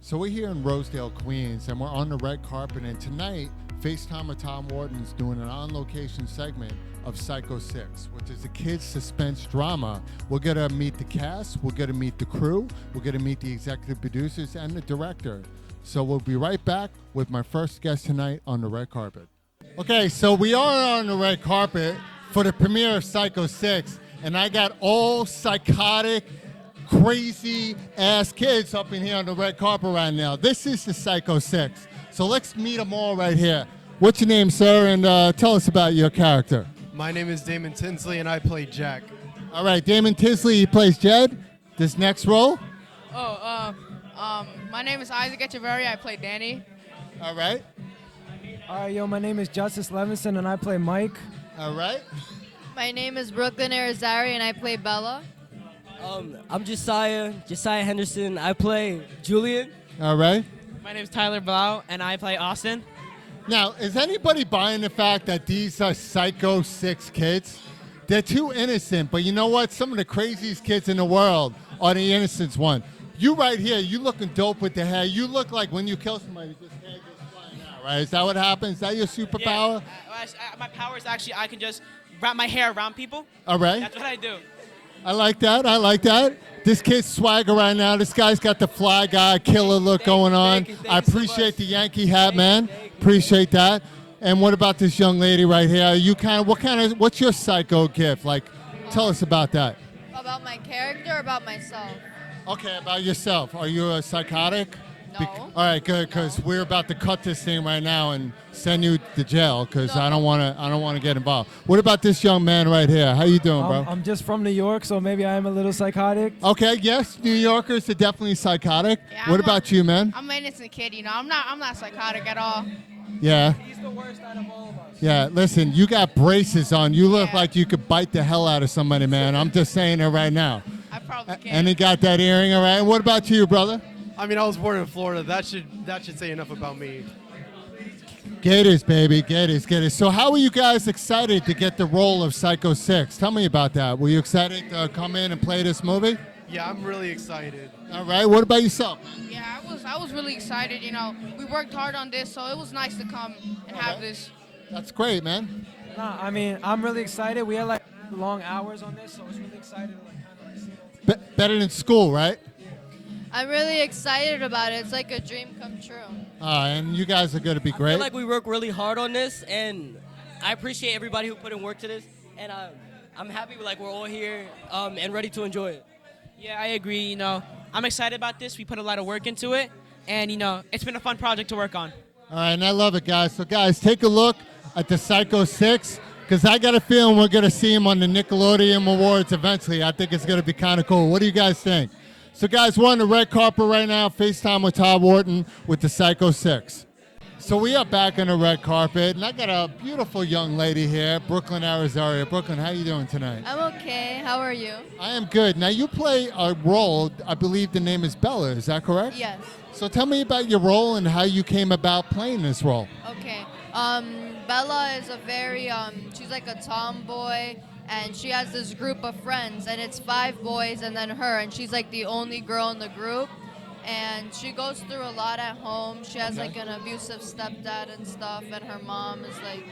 So we're here in Rosedale, Queens, and we're on the red carpet. And tonight, FaceTime with Tom Wharton's doing an on-location segment of Psycho 6, which is a kids' suspense drama. We're going to meet the cast, we're going to meet the crew, we're going to meet the executive producers and the director. So we'll be right back with my first guest tonight on the red carpet. Okay, so we are on the red carpet for the premiere of Psycho 6, and I got all psychotic, crazy-ass kids up in here on the red carpet right now. This is the Psycho 6. So let's meet them all right here. What's your name, sir, and tell us about your character. My name is Damon Tinsley, and I play Jack. All right, Damon Tinsley, he plays Jed. This next role? My name is Isaac Echeverria. I play Danny. All right. All right, my name is Justice Levenson, and I play Mike. All right. My name is Brooklyn Arizari, and I play Bella. I'm Josiah Henderson. I play Julian. All right. My name is Tyler Blau, and I play Austin. Now, is anybody buying the fact that these are Psycho 6 kids? They're too innocent, but you know what? Some of the craziest kids in the world are the innocent one. You right here, you looking dope with the hair. You look like when you kill somebody, this hair goes flying out, right? Is that what happens? Is that your superpower? Yeah. My power is actually I can just wrap my hair around people. All right. That's what I do. I like that. This kid's swagger right now. This guy's got the fly guy killer look going on. I appreciate the Yankee hat, man. Appreciate that. And what about this young lady right here? What's your psycho gift? Like, tell us about that. About my character or about myself? Okay, about yourself. Are you a psychotic? No. All right, good, because we're about to cut this thing right now and send you to jail because No. I don't want to get involved. What about this young man right here? How you doing, bro? I'm just from New York, so maybe I am a little psychotic. Okay, yes, New Yorkers are definitely psychotic. Yeah, What about you, man? I'm an innocent kid, you know. I'm not psychotic at all. Yeah. He's the worst out of all of us. Yeah, listen, you got braces on. You look Yeah. like you could bite the hell out of somebody, man. I'm just saying it right now. I probably can. And he got that earring, all right? What about you, brother? I mean, I was born in Florida. That should say enough about me. Gators, baby, Gators. So how were you guys excited to get the role of Psycho 6? Tell me about that. Were you excited to come in and play this movie? Yeah, I'm really excited. All right, what about yourself? Yeah, I was really excited, you know. We worked hard on this, so it was nice to come and have this. That's great, man. Nah, I mean, I'm really excited. We had like long hours on this, so I was really excited to like see it. Better than school, right? I'm really excited about it. It's like a dream come true. And you guys are going to be I great. feel like we work really hard on this, and I appreciate everybody who put in work to this. And I'm happy we're all here and ready to enjoy it. Yeah, I agree, you know. I'm excited about this. We put a lot of work into it, and, you know, it's been a fun project to work on. All right, and I love it, guys. So, guys, take a look at the Psycho 6, because I got a feeling we're going to see him on the Nickelodeon Awards eventually. I think it's going to be kind of cool. What do you guys think? So, guys, we're on the red carpet right now, FaceTime with Todd Wharton with the Psycho 6. So we are back on the red carpet, and I got a beautiful young lady here, Brooklyn Arizari. Brooklyn, how you doing tonight? I'm okay. How are you? I am good. Now, you play a role, I believe the name is Bella, is that correct? Yes. So tell me about your role and how you came about playing this role. Okay. Bella is a very, she's like a tomboy, and she has this group of friends, and it's 5 boys and then her, and she's like the only girl in the group. And she goes through a lot at home. She has like an abusive stepdad and stuff, and her mom is like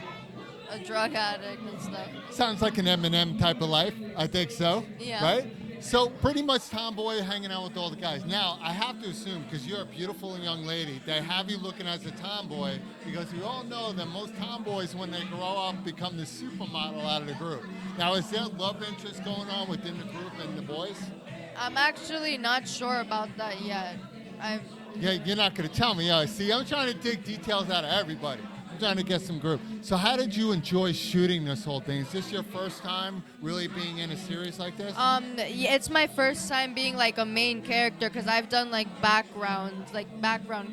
a drug addict and stuff. Sounds like an Eminem type of life. I think so. Yeah. Right? So pretty much tomboy hanging out with all the guys. Now, I have to assume, because you're a beautiful young lady, they have you looking as a tomboy, because we all know that most tomboys, when they grow up, become the supermodel out of the group. Now, is there love interest going on within the group and the boys? I'm actually not sure about that yet. Yeah, you're not going to tell me. See, I'm trying to dig details out of everybody. I'm trying to get some group. So how did you enjoy shooting this whole thing? Is this your first time really being in a series like this? Yeah, it's my first time being like a main character, because I've done like background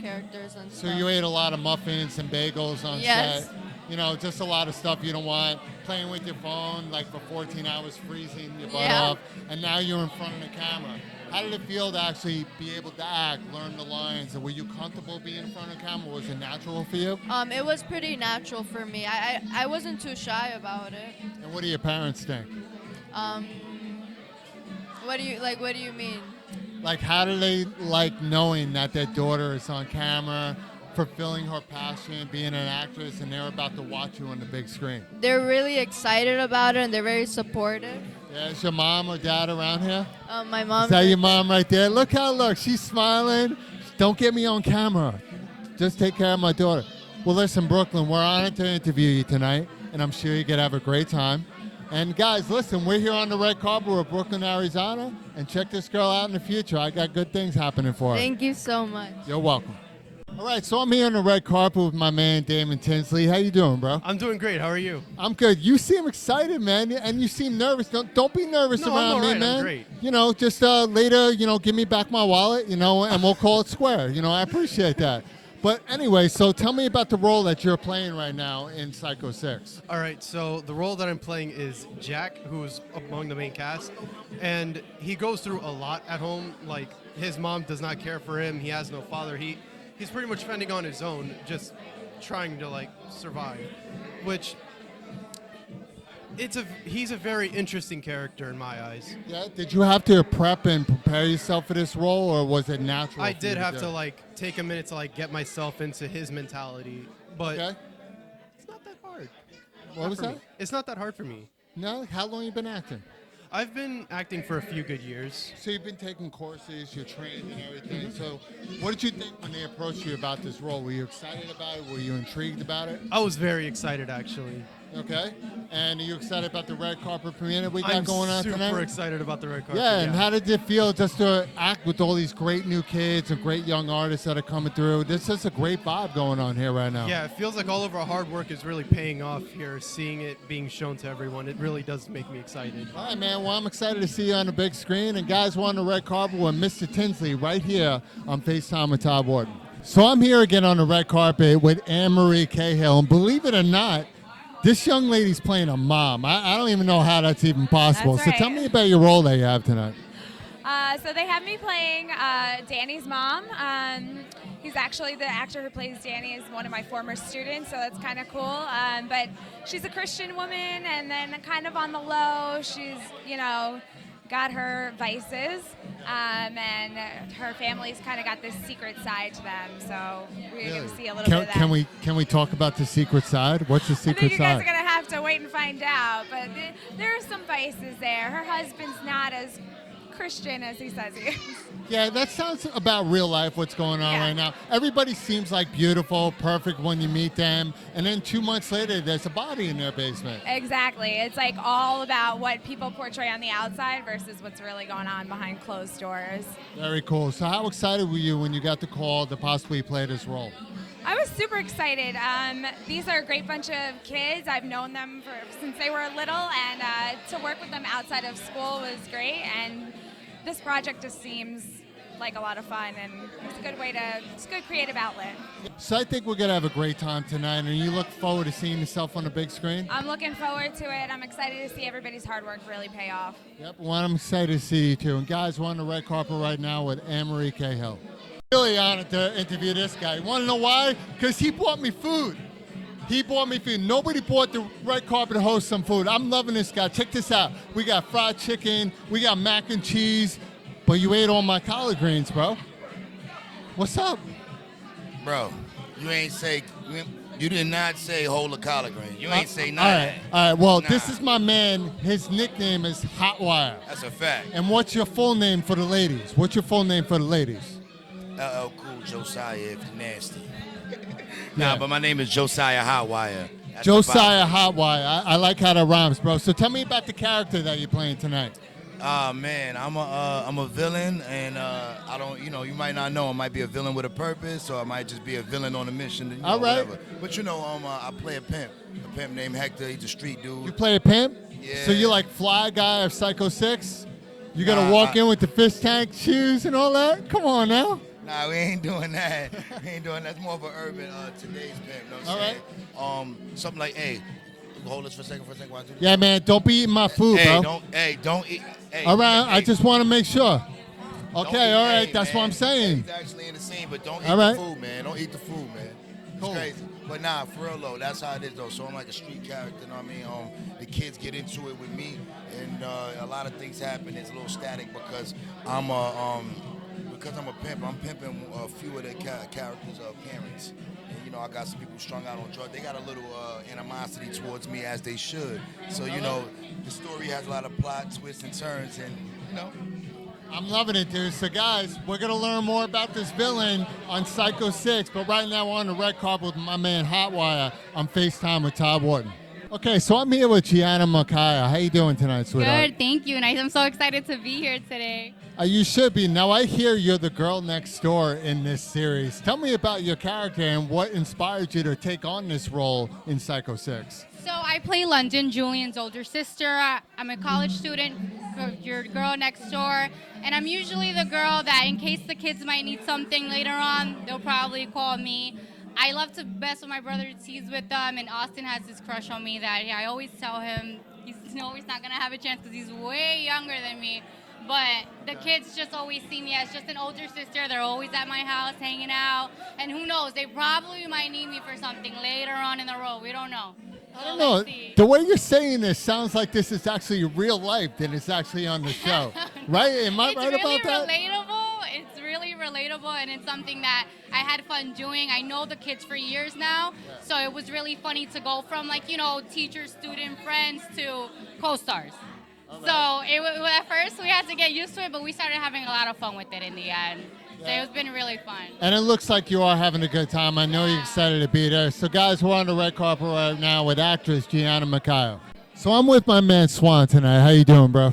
characters and So stuff. you ate a lot of muffins and bagels on Yes. set. You know, just a lot of stuff you don't want. Playing with your phone like for 14 hours, freezing your butt Yeah. off, and now you're in front of the camera. How did it feel to actually be able to act, learn the lines? And were you comfortable being in front of the camera? Was it natural for you? It was pretty natural for me. I wasn't too shy about it. And what do your parents think? What do you mean? Like, how do they like knowing that their daughter is on camera, fulfilling her passion, being an actress, and they're about to watch you on the big screen? They're really excited about it and they're very supportive. Yeah, is your mom or dad around here? My mom. Is that your mom right there? Look how she's smiling. Don't get me on camera. Just take care of my daughter. Well, listen, Brooklyn, we're honored to interview you tonight, and I'm sure you're going to have a great time. And guys, listen, we're here on the red carpet with Brooklyn, Arizona, and check this girl out in the future. I got good things happening for her. Thank you so much. You're welcome. All right, so I'm here on the red carpet with my man, Damon Tinsley. How you doing, bro? I'm doing great. How are you? I'm good. You seem excited, man, and you seem nervous. Don't be nervous No, around I'm all me, right. man. I'm great. You know, just later, give me back my wallet, and we'll call it square. I appreciate that. But anyway, so tell me about the role that you're playing right now in Psycho 6. All right, so the role that I'm playing is Jack, who's among the main cast, and he goes through a lot at home. Like, his mom does not care for him. He has no father. He's pretty much fending on his own, just trying to survive. Which he's a very interesting character in my eyes. Yeah. Did you have to prep and prepare yourself for this role, or was it natural? I for did you have do? to take a minute to get myself into his mentality, but Okay. it's not that hard. What Not was for that? me. It's not that hard for me. No. How long you been acting? I've been acting for a few good years. So you've been taking courses, you're trained and everything. So what did you think when they approached you about this role? Were you excited about it? Were you intrigued about it? I was very excited, actually. Okay. And are you excited about the red carpet premiere that we got I'm going on super tonight? excited about the red carpet. Yeah, and how did it feel just to act with all these great new kids and great young artists that are coming through? There's just a great vibe going on here right now. Yeah, it feels like all of our hard work is really paying off here, seeing it being shown to everyone. It really does make me excited. All right, man. Well, I'm excited to see you on the big screen. And guys, we're on the red carpet with Mr. Tinsley right here on FaceTime with Todd Wharton. So I'm here again on the red carpet with Marie Cahill. And believe it or not, this young lady's playing a mom. I don't even know how that's even possible. That's So right. tell me about your role that you have tonight. So they have me playing Danny's mom. He's actually the actor who plays Danny is one of my former students, so that's kind of cool. But she's a Christian woman, and then kind of on the low, she's got her vices, and her family's kind of got this secret side to them. So we're going to see a little bit of that. Can we talk about the secret side? What's the I secret think you guys side? are going to have to wait and find out, but there are some vices there. Her husband's not as Christian as he says he is. Yeah, that sounds about real life, what's going on Yeah. right now. Everybody seems like beautiful, perfect when you meet them, and then 2 months later, there's a body in their basement. Exactly. It's all about what people portray on the outside versus what's really going on behind closed doors. Very cool. So how excited were you when you got the call to possibly play this role? I was super excited. These are a great bunch of kids. I've known them since they were little, and to work with them outside of school was great. And this project just seems like a lot of fun, and it's a good creative outlet. So I think we're going to have a great time tonight, and you look forward to seeing yourself on the big screen? I'm looking forward to it. I'm excited to see everybody's hard work really pay off. Yep, well, I'm excited to see you too. And guys, we're on the red carpet right now with Marie Cahill. Really honored to interview this guy. You want to know why? Because he bought me food. He bought me food. Nobody bought the red carpet to host some food. I'm loving this guy. Check this out. We got fried chicken. We got mac and cheese. But you ate all my collard greens, bro. What's up? Bro, you did not say hold a collard green. You ain't say All none of right. that. All right. Well, Nah. this is my man. His nickname is Hotwire. That's a fact. And what's your full name for the ladies? What's your full name for the ladies? LL Cool Josiah if you nasty. Yeah. Nah, but my name is Josiah Hotwire. That's Josiah the Hotwire. I like how that rhymes, bro. So tell me about the character that you're playing tonight. Man, I'm a villain, and I don't, you might not know. I might be a villain with a purpose, or I might just be a villain on a mission. All right. Whatever. But I play a pimp named Hector. He's a street dude. You play a pimp? Yeah. So you're like Fly Guy of Psycho 6? You got to Nah, walk in with the fish tank shoes and all that? Come on now. Nah, we ain't doing that. We ain't doing that. That's more of an urban today's pimp. Know what I'm saying? Something like, hey, hold this for a second. Why do Yeah, man, don't be eating my food, bro. Don't eat. Hey, All right, hey, I just want to make sure. don't Okay, eat- all right, hey, that's what man, I'm saying. He's actually in the scene, but don't eat All the right. food, man. Don't eat the food, man. It's Cool. crazy. But nah, for real though, that's how it is though. So I'm like a street character, you know what I mean? The kids get into it with me, and a lot of things happen. It's a little static because I'm because I'm a pimp, I'm pimping a few of the characters' parents. And, you know, I got some people strung out on drugs. They got a little animosity towards me, as they should. So, you know, the story has a lot of plot, twists, and turns, and, you know. I'm loving it, dude. So, guys, we're going to learn more about this villain on Psycho 6, but right now we're on the red carpet with my man Hotwire on FaceTime with Todd Wharton. Okay, so I'm here with Gianna Makaio. How you doing tonight, sweetheart? Good, thank you. Nice. I'm so excited to be here today. You should be. Now, I hear you're the girl next door in this series. Tell me about your character and what inspired you to take on this role in Psycho 6. So I play London, Julian's older sister. I'm a college student, your girl next door, and I'm usually the girl that in case the kids might need something later on, they'll probably call me. I love to mess with my brother, tease with them, and Austin has this crush on me that I always tell him he's not going to have a chance because he's way younger than me. But the kids just always see me as just an older sister. They're always at my house hanging out. And who knows, they probably might need me for something later on in the road. We don't know. I don't know. The way you're saying this sounds like this is actually real life than it's actually on the show. Right? Am I right about that? It's really relatable, and it's something that I had fun doing. I know the kids for years now, so it was really funny to go from, like, you know, teacher, student, friends to co-stars. Right. So at first we had to get used to it, but we started having a lot of fun with it in the end. So it's been really fun. And it looks like you are having a good time. I know you're excited to be there. So, guys, we're on the red carpet right now with actress Gianna Makaio. So I'm with my man Swan tonight. How you doing, bro?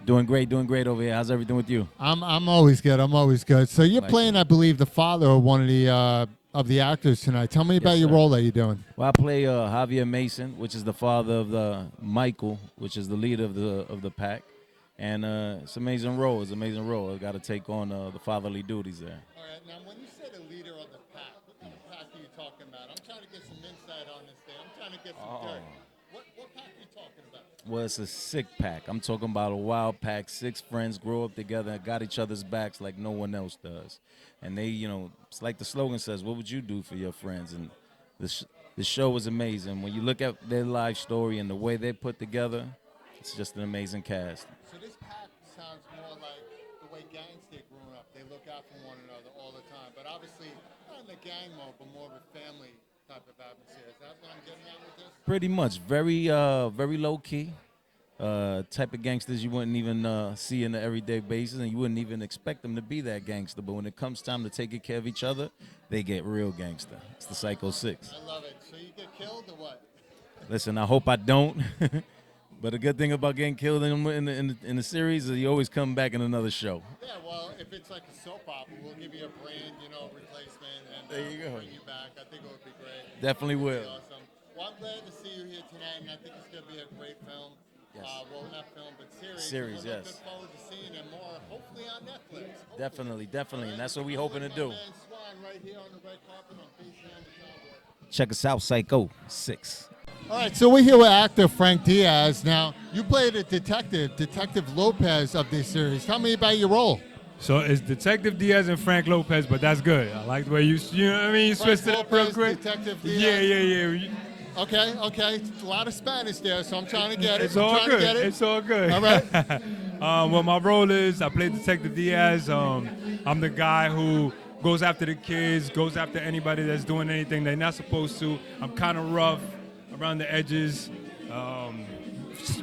Doing great over here. How's everything with you? I'm always good. I'm always good. So you're playing, I believe, the father of one of the actors tonight. Tell me about your role that you're doing. Well, I play Javier Mason, which is the father of Michael, which is the leader of the pack. And it's an amazing role. It's an amazing role. I got to take on the fatherly duties there. All right. Now, when you say the leader of the pack, what kind of pack are you talking about? I'm trying to get some insight on this thing. I'm trying to get some dirt. What pack are you talking about? Well, it's a sick pack. I'm talking about a wild pack. 6 friends grow up together and got each other's backs like no one else does. And they, you know, it's like the slogan says, what would you do for your friends? And the show is amazing. When you look at their life story and the way they're put together, it's just an amazing cast. So this pack sounds more like the way gangs get grown up. They look out for one another all the time. But obviously, not in the gang mode, but more of a family type of atmosphere. Is that what I'm getting at with this? Pretty much. Very low-key. Type of gangsters you wouldn't even see on an everyday basis, and you wouldn't even expect them to be that gangster. But when it comes time to taking care of each other, they get real gangster. It's the Psycho 6. I love it. So you get killed or what? Listen, I hope I don't. But the good thing about getting killed in the series is you always come back in another show. Yeah, well, if it's like a soap opera, we'll give you a brand, replacement, and there you go. Bring you back. I think it would be great. Definitely will. Awesome. Well, I'm glad to see you here tonight, and I think it's going to be a great film. Yes. Well, not film, but series. Series, yes. yes. Look forward to seeing it more, hopefully on Netflix. Definitely, and that's what we're hoping to do. Man Swan right here on the red carpet on FaceTime with Todd. Check us out, Psycho 6. All right, so we're here with actor Frank Diaz. Now, you played a Detective Lopez of this series. Tell me about your role. So it's Detective Diaz and Frank Lopez, but that's good. I like the way you know what I mean? You switched it up real quick. Detective Diaz. Yeah. Okay. A lot of Spanish there, so I'm trying to get it. It's all good. All right. Well, my role is I play Detective Diaz. I'm the guy who goes after the kids, goes after anybody that's doing anything they're not supposed to. I'm kind of rough around the edges.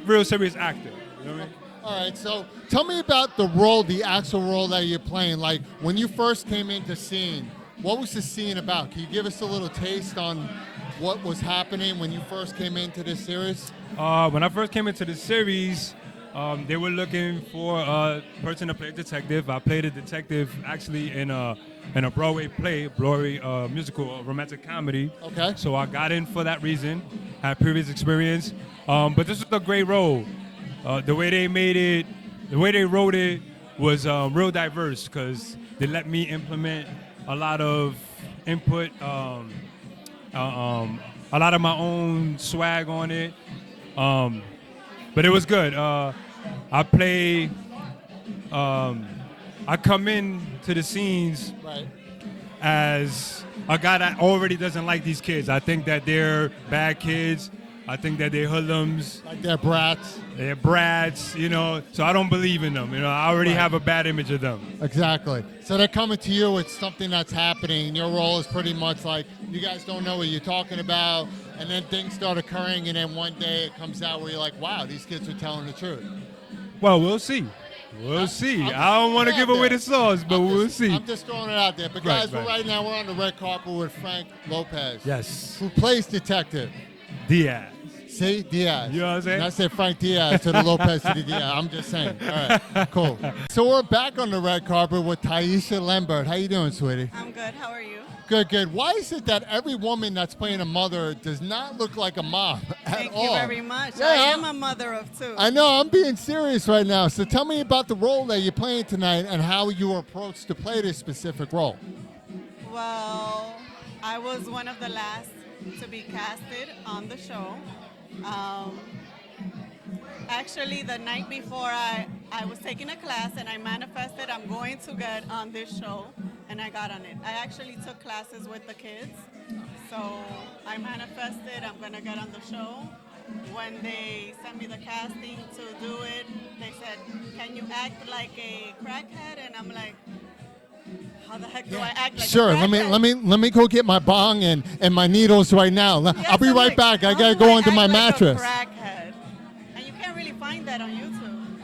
Real serious actor. You know what I mean? All right, so tell me about the role, the actual role that you're playing. Like, when you first came into scene, what was the scene about? Can you give us a little taste on what was happening when you first came into this series? When I first came into the series, they were looking for a person to play a detective. I played a detective actually in a Broadway play, Broadway musical, a romantic comedy. Okay. So I got in for that reason, had previous experience. But this was a great role. The way they made it, the way they wrote it was real diverse because they let me implement a lot of input, a lot of my own swag on it. But it was good. I play, I come in to the scenes as a guy that already doesn't like these kids. I think that they're bad kids. I think that they're hoodlums. Like they're brats. They're brats, you know. So I don't believe in them. You know, I already have a bad image of them. Exactly. So they're coming to you with something that's happening. Your role is pretty much like you guys don't know what you're talking about, and then things start occurring, and then one day it comes out where you're like, wow, these kids are telling the truth. Well, we'll see. We'll see. I don't want to give away the sauce, but we'll see. I'm just throwing it out there. But guys, right now we're on the red carpet with Frank Lopez. Yes. Who plays detective. Diaz. See? Diaz. You know what I'm saying? And I said Frank Diaz to the Lopez to the Diaz. I'm just saying. All right, cool. So we're back on the red carpet with Taisha Lambert. How you doing, sweetie? I'm good. How are you? Good, good. Why is it that every woman that's playing a mother does not look like a mom at Thank all? you very much. Yeah, I am a mother of two. I know. I'm being serious right now. So tell me about the role that you're playing tonight and how you were approached to play this specific role. Well, I was one of the last to be casted on the show. Actually, the night before, I was taking a class and I manifested I'm going to get on this show, and I got on it. I actually took classes with the kids, so I manifested I'm going to get on the show. When they sent me the casting to do it, they said, can you act like a crackhead? And I'm like, how the heck do I act like Sure. a crackhead? Let me go get my bong and my needles right now. I'll be right back. I gotta go under my mattress. Crackhead? And you can't really find that on YouTube.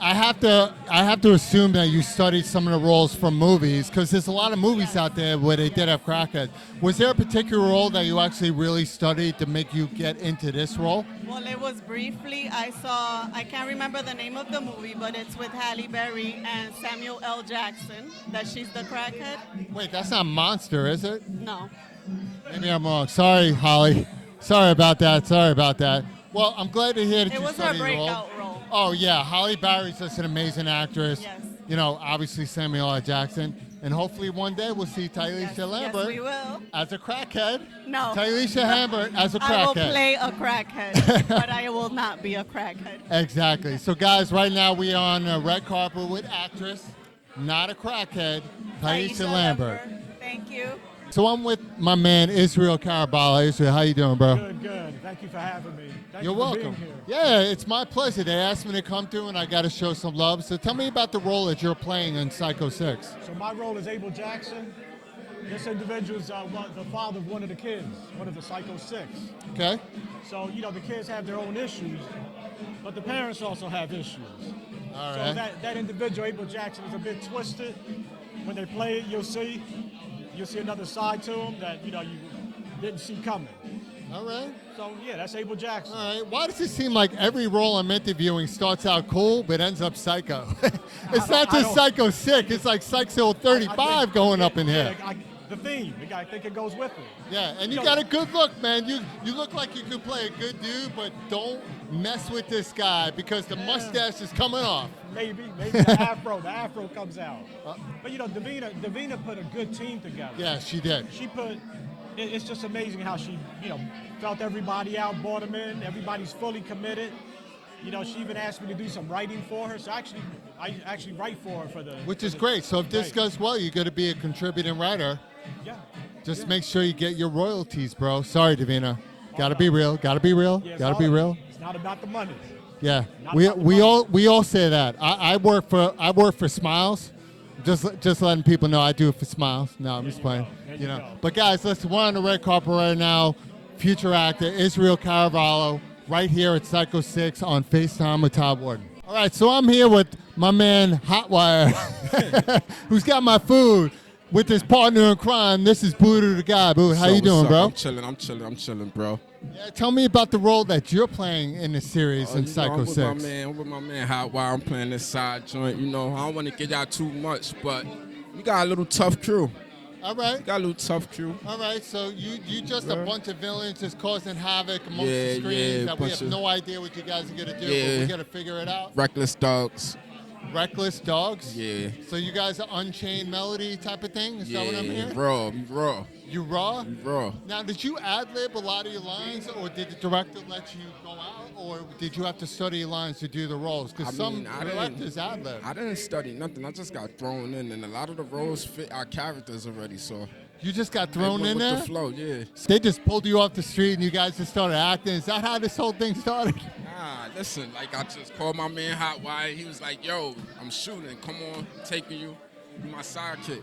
I have to assume that you studied some of the roles from movies because there's a lot of movies out there where they did have crackheads. Was there a particular role that you actually really studied to make you get into this role? Well, it was briefly. I can't remember the name of the movie, but it's with Halle Berry and Samuel L. Jackson, that she's the crackhead. Wait, that's not Monster, is it? No. Maybe I'm wrong. Sorry, Holly. Sorry about that. Well, I'm glad to hear that It you was her studied the role. breakout role. Oh, yeah. Halle Berry's just an amazing actress. Yes. You know, obviously Samuel L. Jackson. And hopefully one day we'll see Taisha Lambert Yes, we will. as a crackhead. No. Taisha Lambert as a crackhead. I will play a crackhead, but I will not be a crackhead. Exactly. So, guys, right now we are on a red carpet with actress, not a crackhead, Taisha Lambert. Thank you. So I'm with my man Israel Caravallo. Israel, how you doing, bro? Good. Thank you for having me. Thank You're you for welcome. being here. Yeah, it's my pleasure. They asked me to come through, and I got to show some love. So tell me about the role that you're playing in Psycho 6. So my role is Abel Jackson. This individual is the father of one of the kids, one of the Psycho 6. Okay. So, you know, the kids have their own issues, but the parents also have issues. All so right. that individual, Abel Jackson, is a bit twisted. When they play it, you'll see another side to him that, you know, you didn't see coming. All right. So, yeah, that's Abel Jackson. All right. Why does it seem like every role I'm interviewing starts out cool but ends up psycho? It's not just Psycho 6. It's like Psycho 35 going up in here. The theme, I think it goes with it. Yeah, and you got a good look, man. You look like you could play a good dude, but don't mess with this guy because the mustache is coming off. Maybe the afro comes out. But you know, Davina put a good team together. Yeah, she did. It's just amazing how she, you know, felt everybody out, brought them in. Everybody's fully committed. You know, she even asked me to do some writing for her. So I actually write for her for the. Which is great. So if this goes well, you're going to be a contributing writer. Yeah. Just make sure you get your royalties, bro. Sorry, Davina. Gotta be real. Gotta be real. Yeah, Gotta be real. It's not about the money. Yeah, we all say that. I work for Smiles. Just letting people know I do it for Smiles. No, I'm just playing. You know. But guys, listen, we're on the red carpet right now. Future actor Israel Caravallo, right here at Psycho 6 on FaceTime with Todd Warden. All right, so I'm here with my man Hotwire, who's got my food. With his partner in crime, this is Buddha the guy. Boo, how you doing, bro? I'm chilling, bro. Yeah, tell me about the role that you're playing in the series in Psycho 6. I'm with my man Hotwire. I'm playing this side joint. You know, I don't want to get out too much, but we got a little tough crew. All right. We got a little tough crew. All right, so you just a bunch of villains just causing havoc amongst the screens that we have no idea what you guys are going to do, but we got to figure it out. Reckless dogs. Reckless dogs? Yeah. So you guys are Unchained Melody type of thing? Is that what I'm hearing? Raw. You raw? Raw. Now, did you ad-lib a lot of your lines, or did the director let you go out, or did you have to study your lines to do the roles? Because some directors ad-lib. I didn't study nothing. I just got thrown in, and a lot of the roles fit our characters already, so. You just got They thrown went in with there? the flow, yeah. They just pulled you off the street and you guys just started acting. Is that how this whole thing started? Nah, listen, like I just called my man Hotwire. He was like, yo, I'm shooting. Come on, I'm taking you. You my sidekick.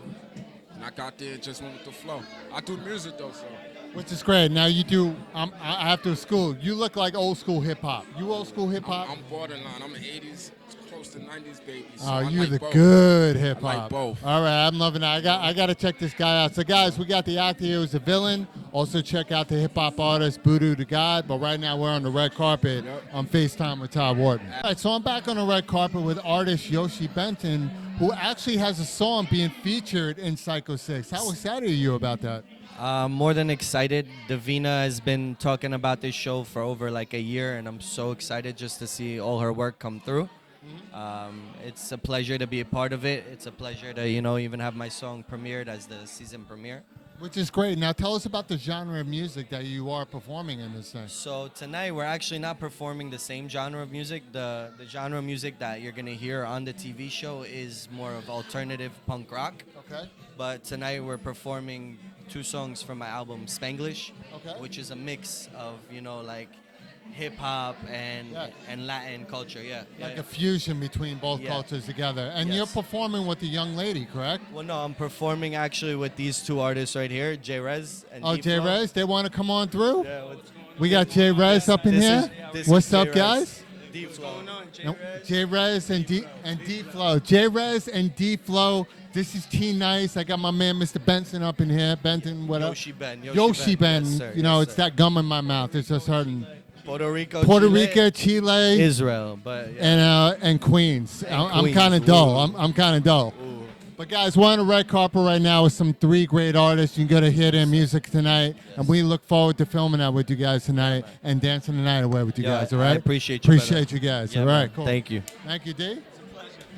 And I got there and just went with the flow. I do music though, so. Which is great. Now you do, after school, you look like old school hip hop. You old school hip hop? I'm borderline. I'm an 80s, close to 90s baby. So Oh, I you're like the both. good hip hop. I like both. All right, I'm loving it. I got to check this guy out. So, guys, we got the actor here who's a villain. Also, check out the hip hop artist Voodoo the God. But right now, we're on the red carpet on FaceTime with Todd Wharton. All right, so I'm back on the red carpet with artist Yoshi Benton, who actually has a song being featured in Psycho 6. How excited are you about that? More than excited. Davina has been talking about this show for over like a year, and I'm so excited just to see all her work come through. It's a pleasure to be a part of it. It's a pleasure to, even have my song premiered as the season premiere. Which is great. Now tell us about the genre of music that you are performing in this thing. So tonight we're actually not performing the same genre of music. The genre of music that you're gonna hear on the TV show is more of alternative punk rock. Okay. But tonight we're performing 2 songs from my album Spanglish, Okay. which is a mix of like hip hop and Latin culture. Yeah. Like a fusion between both Yeah. cultures together. And Yes. you're performing with the young lady, correct? Well, no, I'm performing actually with these 2 artists right here, J-Rez and Oh, D-Flow. J-Rez, they want to come on through? Yeah, We got J-Rez up in This here. is What's up, J-Rez. guys? D-Flow. No, J-Rez and D-Flow. J-Rez and D-Flow. This is T-Nice. I got my man, Mr. Benson, up in here. Benton, what up? Yoshi Ben. Yoshi Ben. Yes, sir. It's that gum in my mouth. It's just hurting. Puerto Rico, Chile, Israel, but yeah. and Queens. I'm Queens, kind of dull. ooh. I'm kind of dull. But guys, we're on the red carpet right now with some 3 great artists. You can go to hear their music tonight, and we look forward to filming that with you guys tonight and dancing the night away with you Yeah, guys. All right? I appreciate you, Appreciate brother. you guys. Yeah, all right, man. cool. Thank you. Thank you, D.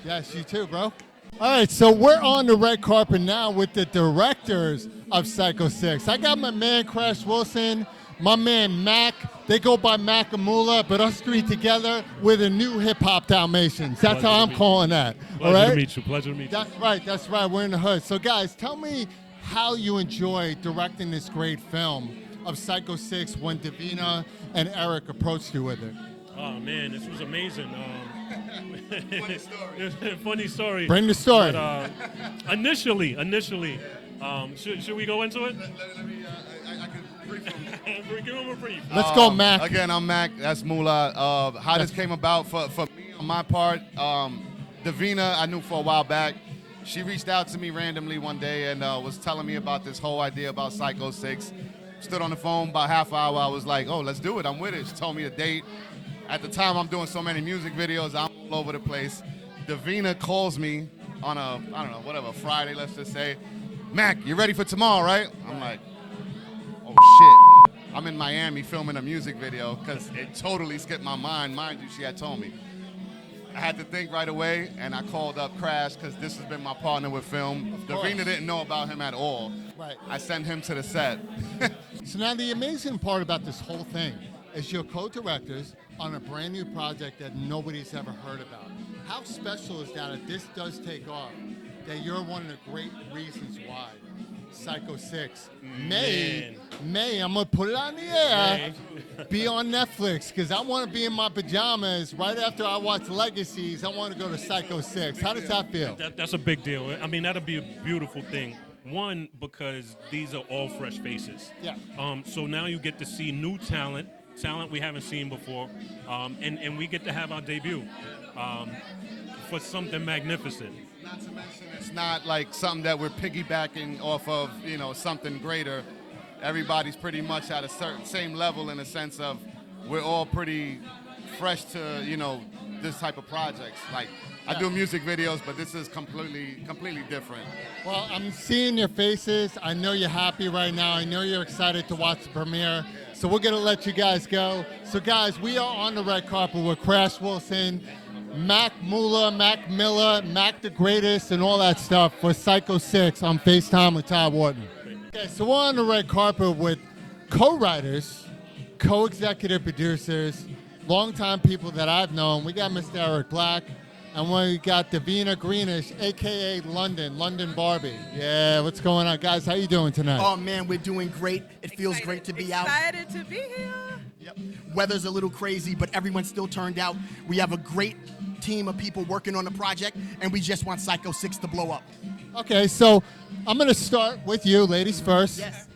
Yes, you too, bro. All right, so we're on the red carpet now with the directors of Psycho 6. I got my man Crash Wilson, my man Mac. They go by Mac and Mula, but us 3 together, we're the new hip-hop Dalmatians. That's Pleasure how to I'm meet calling you. that. Pleasure all right? to meet you. Pleasure to meet you. That's right. We're in the hood. So, guys, tell me how you enjoy directing this great film of Psycho 6 when Davina and Eric approached you with it. Oh man, this was amazing. Funny story. Bring the story. But, initially, should we go into it? Give him a brief. Let's go, Mac. Again, I'm Mac. That's Mula. How this came about for me on my part, Davina, I knew for a while back. She reached out to me randomly one day and was telling me about this whole idea about Psycho 6. Stood on the phone about half hour. I was like, oh, let's do it. I'm with it. She told me the date. At the time, I'm doing so many music videos. I'm all over the place. Davina calls me on Friday, let's just say. Mac, you ready for tomorrow, right? I'm like, oh, shit. I'm in Miami filming a music video because it totally skipped my mind. Mind you, she had told me. I had to think right away, and I called up Crash because this has been my partner with film. Davina didn't know about him at all. Right. I sent him to the set. So now the amazing part about this whole thing is you're co-directors on a brand new project that nobody's ever heard about. How special is that if this does take off, that you're one of the great reasons why Psycho 6 may, I'm going to put it on the air, be on Netflix, because I want to be in my pajamas right after I watch Legacies. I want to go to Psycho 6. How does that feel? That's a big deal. I mean, that'll be a beautiful thing. One, because these are all fresh faces. Yeah. So now you get to see new talent we haven't seen before, and we get to have our debut for something magnificent. Not to mention, it's not like something that we're piggybacking off of, something greater. Everybody's pretty much at a certain same level in the sense of we're all pretty fresh to, this type of projects. Like, I do music videos, but this is completely different. Well, I'm seeing your faces. I know you're happy right now. I know you're excited to watch the premiere. So we're going to let you guys go. So, guys, we are on the red carpet with Crash Wilson, Mac Mula, Mac Miller, Mac the Greatest, and all that stuff for Psycho 6 on FaceTime with Todd Wharton. Okay, so we're on the red carpet with co-writers, co-executive producers, longtime people that I've known. We got Mr. Eric Black, And we got Davina Greenish, a.k.a. London Barbie. Yeah, what's going on? Guys, how you doing tonight? Oh, man, we're doing great. It feels great to be out. Excited to be here. Yep. Weather's a little crazy, but everyone still turned out. We have a great team of people working on the project, and we just want Psycho 6 to blow up. Okay, so I'm going to start with you, ladies first. Yes.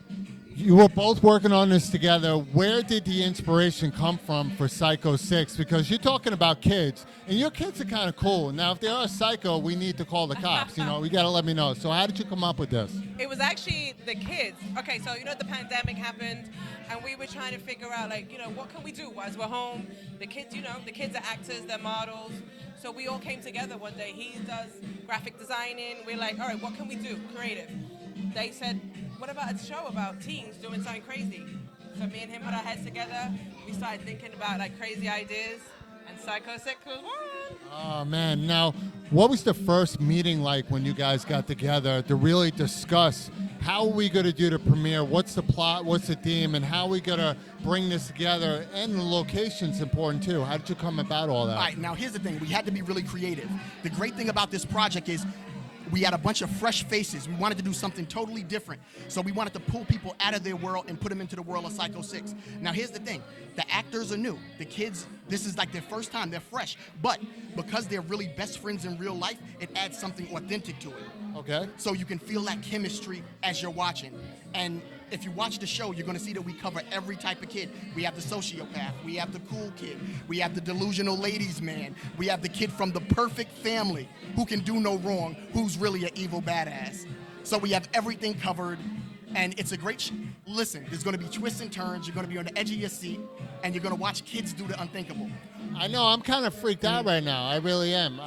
You were both working on this together. Where did the inspiration come from for Psycho 6? Because you're talking about kids, and your kids are kind of cool. Now, if they are psycho, we need to call the cops. You know, you got to let me know. So how did you come up with this? It was actually the kids. Okay, so the pandemic happened, and we were trying to figure out, what can we do as we're home? The kids, the kids are actors, they're models. So we all came together one day. He does graphic designing. We're like, all right, what can we do? Creative. They said, what about a show about teens doing something crazy? So me and him put our heads together. We started thinking about crazy ideas, and Psycho 6 was one. Oh, man. Now, what was the first meeting like when you guys got together to really discuss how are we going to do the premiere? What's the plot? What's the theme? And how are we going to bring this together? And the location's important, too. How did you come about all that? All right, now here's the thing. We had to be really creative. The great thing about this project is we had a bunch of fresh faces. We wanted to do something totally different. So we wanted to pull people out of their world and put them into the world of Psycho 6. Now, here's the thing. The actors are new. The kids, this is like their first time. They're fresh. But because they're really best friends in real life, it adds something authentic to it. Okay. So you can feel that chemistry as you're watching. And if you watch the show, you're going to see that we cover every type of kid. We have the sociopath. We have the cool kid. We have the delusional ladies man. We have the kid from the perfect family who can do no wrong, who's really an evil badass. So we have everything covered, and it's a great listen, there's going to be twists and turns. You're going to be on the edge of your seat, and you're going to watch kids do the unthinkable. I know, I'm kind of freaked out right now. I really am,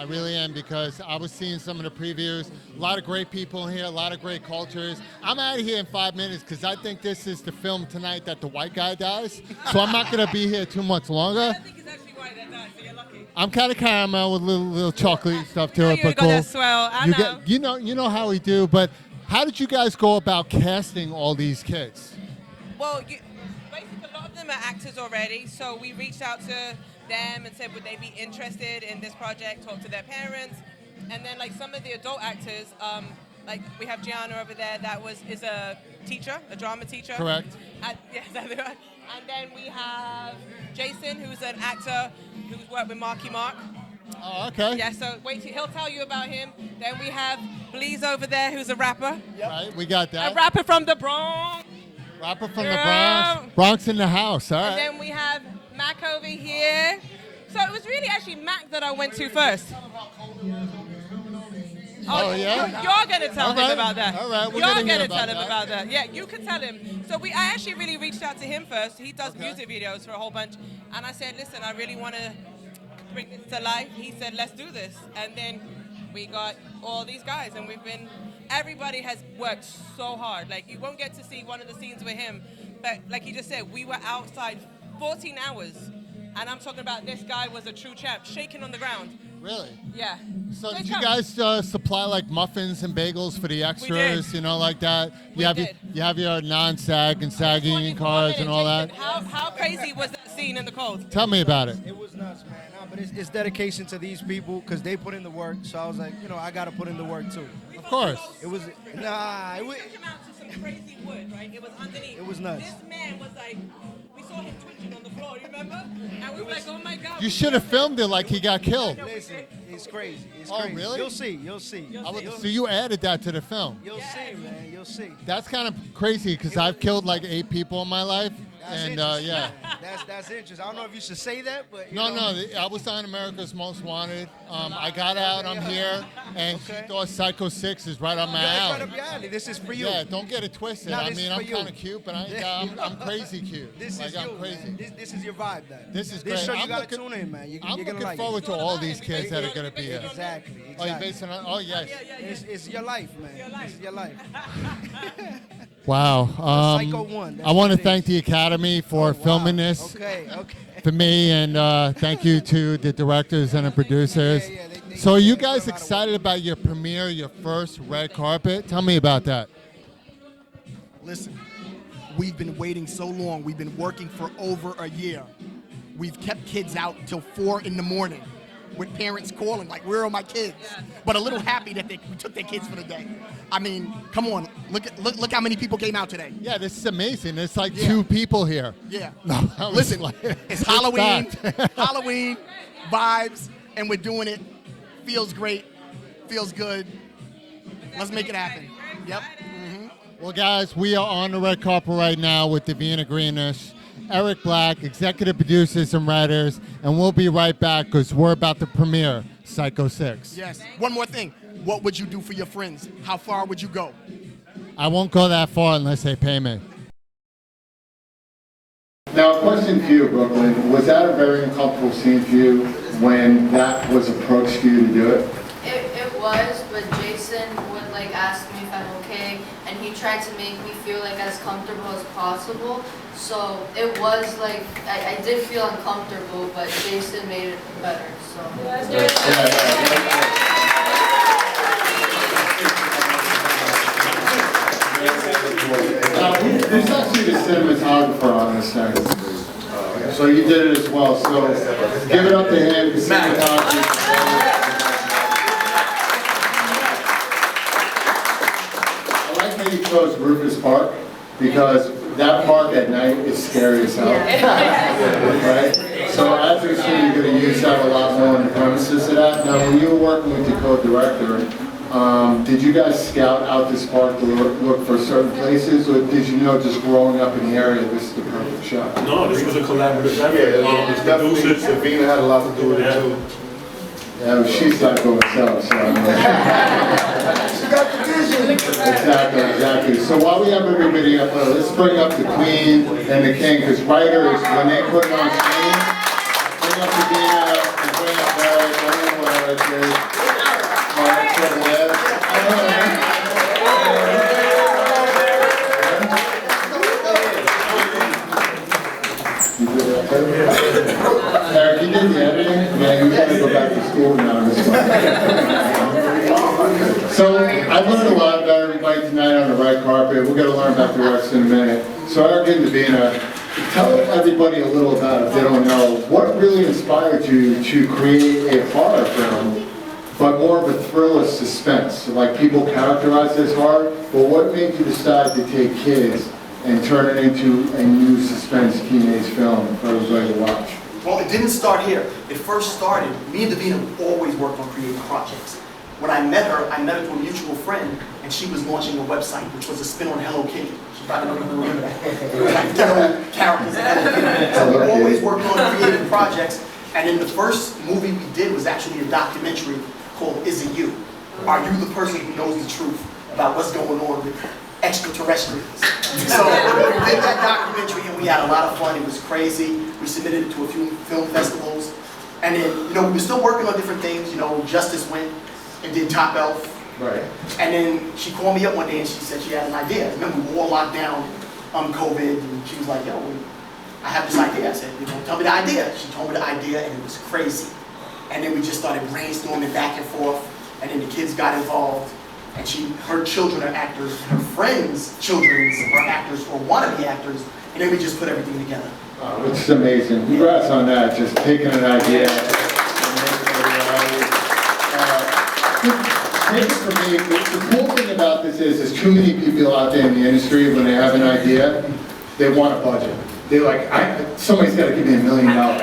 because I was seeing some of the previews. A lot of great people in here, a lot of great cultures. I'm out of here in 5 minutes because I think this is the film tonight that the white guy dies. So I'm not going to be here too much longer. I don't think it's actually white that died, so you're lucky. I'm kind of caramel with little chocolate stuff to it, you're but cool. gonna swell. I know. You know how we do, but how did you guys go about casting all these kids? Well, basically a lot of them are actors already, so we reached out to them and said would they be interested in this project, talk to their parents, and then some of the adult actors, we have Gianna over there that is a teacher, a drama teacher. Correct. Yes, and then we have Jason, who's an actor who's worked with Marky Mark. Oh, okay. Yeah, so he'll tell you about him. Then we have Bleeze over there, who's a rapper. Right, we got that. A rapper from the Bronx. Rapper from the Bronx. Bronx in the house, all right. And then we have Mac over here. So it was really actually Mac that I went to first. Oh, yeah? You're going to tell him about that. All right, You're going to tell him about that. Yeah, you can tell him. So I actually really reached out to him first. He does music videos for a whole bunch. And I said, listen, I really want to bring this to life. He said, let's do this. And then we got all these guys, and everybody has worked so hard. You won't get to see one of the scenes with him, but like you just said, we were outside 14 hours, and I'm talking about this guy was a true champ, shaking on the ground. Really? Yeah. So did you guys supply muffins and bagels for the extras, like that? You have your non-SAG and SAG-ing cards and all that? How crazy was that scene in the cold? Tell me about it. It was nuts, man. But it's dedication to these people because they put in the work. So I was like, I got to put in the work too. Of course. It was took him out to some crazy wood, right? It was underneath. It was nuts. This man was we saw him twitching on the floor, you remember? And we were like, oh my God. You should have filmed it like he got killed. Listen, it's crazy. It's Oh, crazy. really? You'll see. So you added that to the film. You'll see, man. You'll see. That's kind of crazy because I've killed 8 people in my life. That's yeah. That's interesting. I don't know if you should say that, but No, I was on America's Most Wanted. I got out, I'm here, and she thought Psycho 6 is right on my alley. Right up your alley. This is for you. Yeah, don't get it twisted. No, I this mean, is I'm for kind of you. cute, but I'm crazy cute. This is I'm you, crazy. man. This is your vibe, then. This is This great. show you I'm gotta looking- tune in, man. You're I'm gonna looking like forward it. to all these kids that are going to be here. Exactly. Oh, you based it on? Oh, yes. It's your life, man. It's your life. Wow. Psycho 1, that's I want to what it thank the Academy for filming this. Okay. For me, and thank you to the directors and the producers. So are you guys excited about your premiere, your first red carpet? Tell me about that. Listen, we've been waiting so long. We've been working for over a year. We've kept kids out till 4 in the morning. with parents calling like, where are my kids? But a little happy that we took their kids for the day. I mean, come on, look how many people came out today. Yeah, this is amazing. It's like 2 people here. Yeah. No, Listen, it's Halloween, packed. Halloween vibes, and we're doing it. Feels great, feels good. Let's make it happen. Yep. Well, guys, we are on the red carpet right now with Davina Greenish, Eric Black, executive producers and writers, and we'll be right back because we're about to premiere Psycho 6. Yes. One more thing. What would you do for your friends? How far would you go? I won't go that far unless they pay me. Now, a question for you, Brooklyn. Was that a very uncomfortable scene for you when that was approached to you to do it? It was, but Jason would like ask me if I'm okay, and he tried to make me feel like as comfortable as possible. So it was like I did feel uncomfortable, but Jason made it better. So. There's actually the cinematographer on this thing. So you did it as well. So give it up to him, the cinematographer. I like how you chose Rufus Park because that park at night is scary as hell. Right? So as we see, you're going to use that a lot more on the premises of that. Now, when you were working with the co-director, did you guys scout out this park to look for certain places, or did you know just growing up in the area this is the perfect shot? No, this was a collaborative effort. Yeah, definitely. Davina had a lot to do with it too. Yeah, well, she's psycho herself, so I mean. She got the vision. Exactly. So while we have everybody up, let's bring up the queen and the king, because writers, when they put it on screen, bring up Davina and bring up Barry, bring up Eric is. Eric, you did the editing? Yeah, you gotta go back to school now. So I've learned a lot about everybody tonight on the red carpet. We're gonna learn about the rest in a minute. So Eric and Davina, tell everybody a little about, if they don't know, what really inspired you to create a horror film, but more of a thriller suspense? Like, people characterize it as horror, but what made you decide to take kids and turn it into a new suspense teenage film for everybody to watch? Well, it didn't start here. It first started, me and Davina always worked on creative projects. When I met her through a mutual friend, and she was launching a website, which was a spin on Hello Kitty. She probably don't even remember that. Like literal characters of Hello Kitty. So we always worked on creative projects, and then the first movie we did was actually a documentary called Is It You? Are you the person who knows the truth about what's going on with extraterrestrials? So we did that documentary and we had a lot of fun. It was crazy. We submitted it to a few film festivals. And then, we were still working on different things. Justice went and did Top Elf. Right. And then she called me up one day and she said she had an idea. Remember, we were all locked down COVID, and she was like, yo, I have this idea. I said, tell me the idea. She told me the idea and it was crazy. And then we just started brainstorming back and forth, and then the kids got involved. And her children are actors, her friends' children are actors or want to be actors, and then we just put everything together. Which is amazing. Congrats on that, just taking an idea. For me, the cool thing about this is there's too many people out there in the industry, when they have an idea, they want a budget. They're like, somebody's got to give me $1 million. Yeah.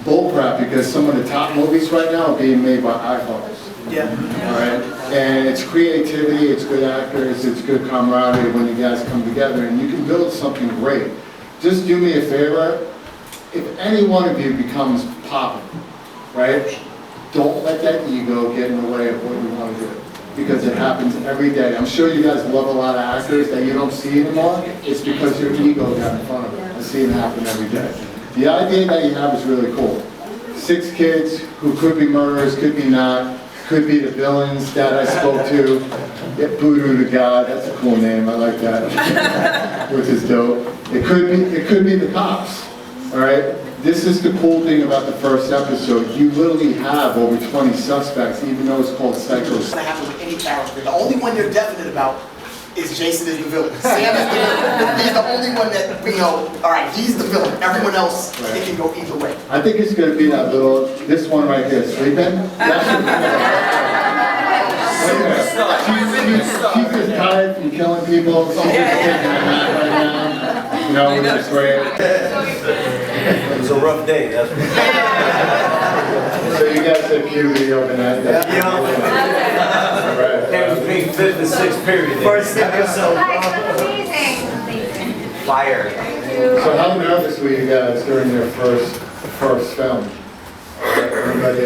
Bullcrap, because some of the top movies right now are being made by iPhones. Yeah. All right. And it's creativity, it's good actors, it's good camaraderie when you guys come together, and you can build something great. Just do me a favor. If any one of you becomes popping, right? Don't let that ego get in the way of what you want to do, because it happens every day. I'm sure you guys love a lot of actors that you don't see anymore. It's because your ego got in front of it. I see it happen every day. The idea that you have is really cool. 6 kids who could be murderers, could be not, could be the villains that I spoke to. Get voodoo to God, that's a cool name, I like that. Which is dope. It could be the cops. All right? This is the cool thing about the first episode. You literally have over 20 suspects, even though it's called Psycho. It's going to happen with any character. The only one you're definite about is Jason is the villain. Sam is the villain. He's the only one that we know, all right, he's the villain. Everyone else, it can go either way. I think it's going to be that little, this one right here, sleeping. She's just tired from killing people. She's just taking a nap right now. You know, which is great. It was a rough day, that's what. So you guys said puberty overnight. Yeah. All right. That was being fifth and sixth period. First episode. Fire. So how nervous were you guys during your first film? Everybody,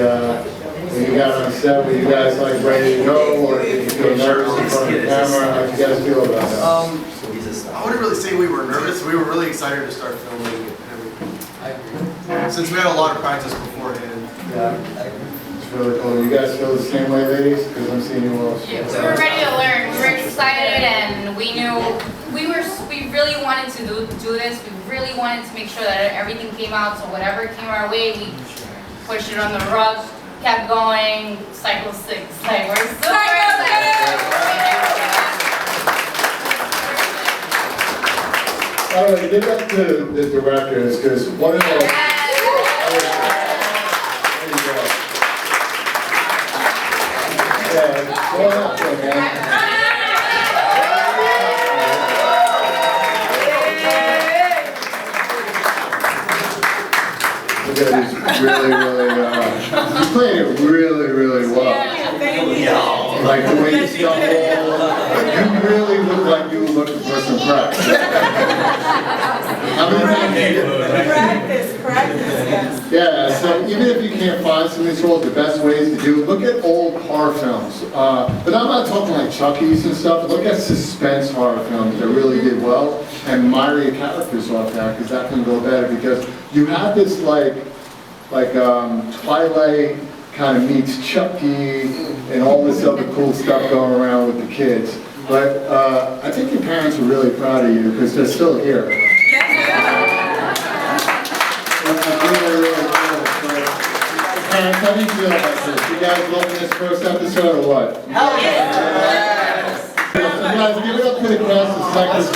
when you got on set, were you guys like ready to go, or did you feel nervous in front of the camera? How did you guys feel about that? I wouldn't really say we were nervous. We were really excited to start filming and everything. I agree. Since we had a lot of practice beforehand. Yeah. It's really cool. You guys feel the same way, ladies? Because I'm seeing you all. Yeah, we were ready to learn. We were excited, and we knew we really wanted to do this. We really wanted to make sure that everything came out. So whatever came our way, we pushed it on the rug, kept going. Cycle 6. Like, we're super excited. All right, give that to the directors, because one of the... There you go. Yeah, go on up there, man. Look at this, really, you played it really, really well. Like the way you stumble, you really look like you were looking for some practice. How many times did you Practice. Yeah, so even if you can't find some of these roles, the best ways to do it, look at old horror films. But I'm not talking like Chucky's and stuff, but look at suspense horror films that really did well and mire your characters off that, because that can go better, because you have this like Twilight kind of meets Chucky and all this other cool stuff going around with the kids. But I think your parents are really proud of you because they're still here. Parents, how do you feel about this? You guys loving this first episode or what? Hell yeah! So guys, give it up to the cast of Psycho 6.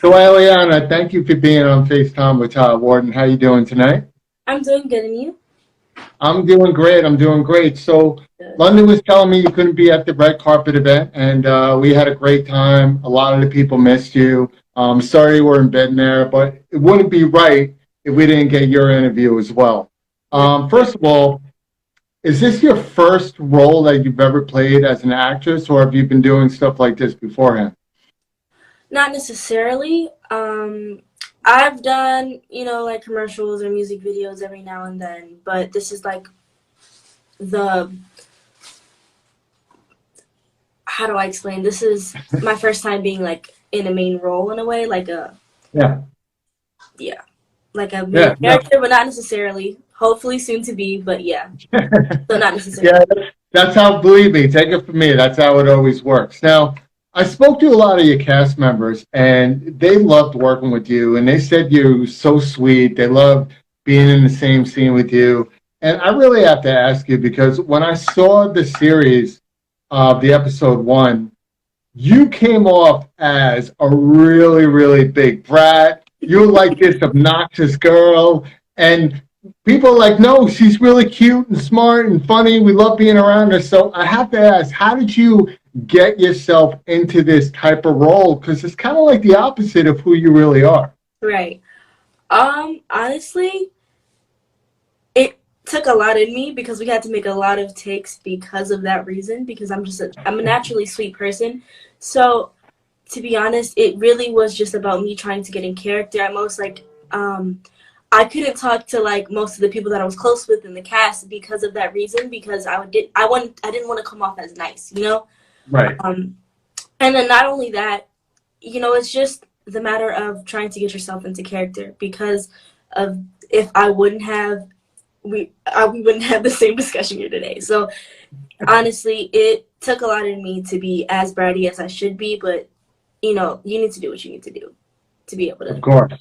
So Eliana, thank you for being on FaceTime with Todd Warden. How you doing tonight? I'm doing good, and you? I'm doing great. So London was telling me you couldn't be at the red carpet event, and we had a great time. A lot of the people missed you. Sorry you weren't in there, but it wouldn't be right if we didn't get your interview as well. First of all, is this your first role that you've ever played as an actress, or have you been doing stuff like this beforehand? Not necessarily. I've done, like commercials or music videos every now and then, but this is like how do I explain? This is my first time being like in a main role in a way, like a main character, but not necessarily. Hopefully soon to be, but yeah. So not necessarily. Yeah, that's how, believe me, take it from me, that's how it always works. Now, I spoke to a lot of your cast members, and they loved working with you, and they said you were so sweet. They loved being in the same scene with you. And I really have to ask you, because when I saw the series of the episode 1, you came off as a really, really big brat. You were like this obnoxious girl, and people are like, no, she's really cute and smart and funny. We love being around her. So I have to ask, how did you get yourself into this type of role? Because it's kind of like the opposite of who you really are. Right. Honestly, it took a lot in me because we had to make a lot of takes because of that reason, because I'm a naturally sweet person. So to be honest, it really was just about me trying to get in character. At most, I couldn't talk to like most of the people that I was close with in the cast because of that reason, because I didn't want to come off as nice, Right. And then not only that, it's just the matter of trying to get yourself into character, because of if I wouldn't have, we wouldn't have the same discussion here today. So honestly, it took a lot in me to be as bratty as I should be, but you need to do what you need to do to be able to. Of course.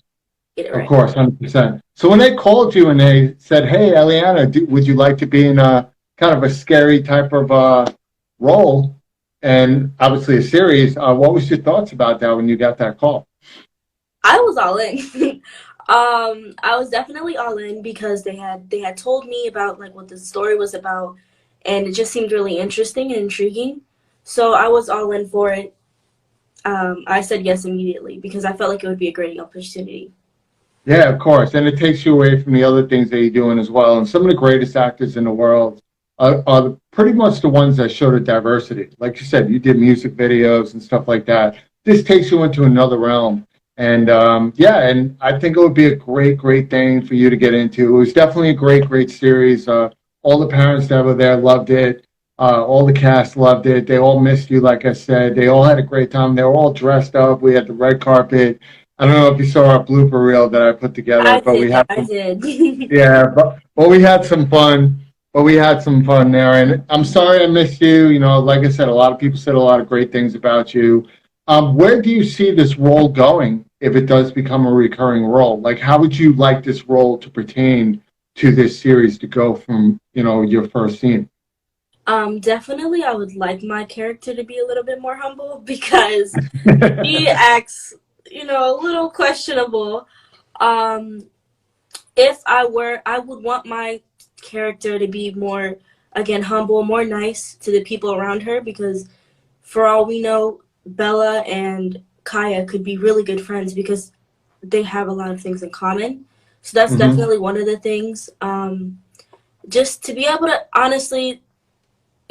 get it Of right. course, 100%. So when they called you and they said, "Hey, Eliana, would you like to be in a kind of a scary type of role, and obviously a series?" What was your thoughts about that when you got that call? I was all in. I was definitely all in because they had told me about like what the story was about, and it just seemed really interesting and intriguing. So I was all in for it. I said yes immediately because I felt like it would be a great opportunity. Yeah, of course, and it takes you away from the other things that you're doing as well. And some of the greatest actors in the world are pretty much the ones that show the diversity. Like you said, you did music videos and stuff like that. This takes you into another realm. And yeah, and I think it would be a great thing for you to get into. It was definitely a great series. All the parents that were there loved it. All the cast loved it. They all missed you, like I said. They all had a great time. They were all dressed up. We had the red carpet. I don't know if you saw our blooper reel that I put together, I did. did. Yeah, but we had some fun. But we had some fun there, and I'm sorry I missed you. You know, like I said, a lot of people said a lot of great things about you. Where do you see this role going if it does become a recurring role? Like, how would you like this role to pertain to this series to go from, you know, your first scene? Definitely, I would like my character to be a little bit more humble because he acts, you know, a little questionable. If I would want my character to be more, again, humble, more nice to the people around her because for all we know, Bella and Kaya could be really good friends because they have a lot of things in common. So that's definitely one of the things. Just to be able to, honestly,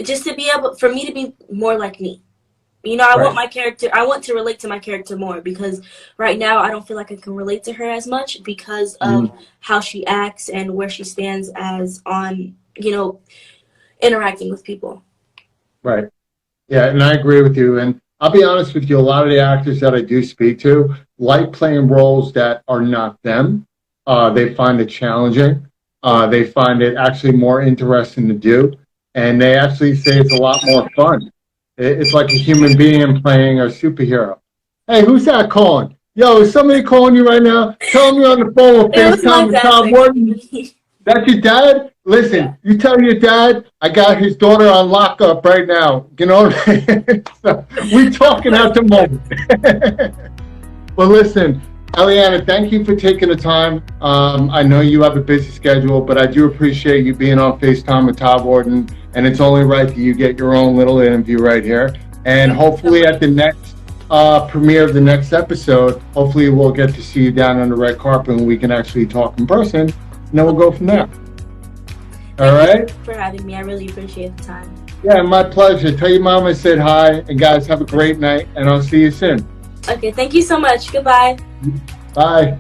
just to be able, for me to be more like me. You know, I want my character, I want to relate to my character more because right now I don't feel like I can relate to her as much because of how she acts and where she stands as on, you know, interacting with people. Right. Yeah, and I agree with you. And I'll be honest with you, a lot of the actors that I do speak to like playing roles that are not them. They find it challenging. They find it actually more interesting to do. And they actually say it's a lot more fun. It's like a human being playing a superhero. Hey, who's that calling? Yo, is somebody calling you right now? Tell them you're on the phone with FaceTime with Todd Wharton. That's your dad? Listen, you tell your dad I got his daughter on lockup right now. You know, so we're talking at the moment. Well, listen, Eliana, thank you for taking the time. I know you have a busy schedule, but I do appreciate you being on FaceTime with Todd Wharton, and it's only right that you get your own little interview right here. And hopefully at the next premiere of the next episode, hopefully we'll get to see you down on the red carpet and we can actually talk in person, and then we'll go from there. All right? Thank you for having me. I really appreciate the time. Yeah, my pleasure. Tell your mom I said hi, and guys, have a great night, and I'll see you soon. Okay, thank you so much. Goodbye. Bye.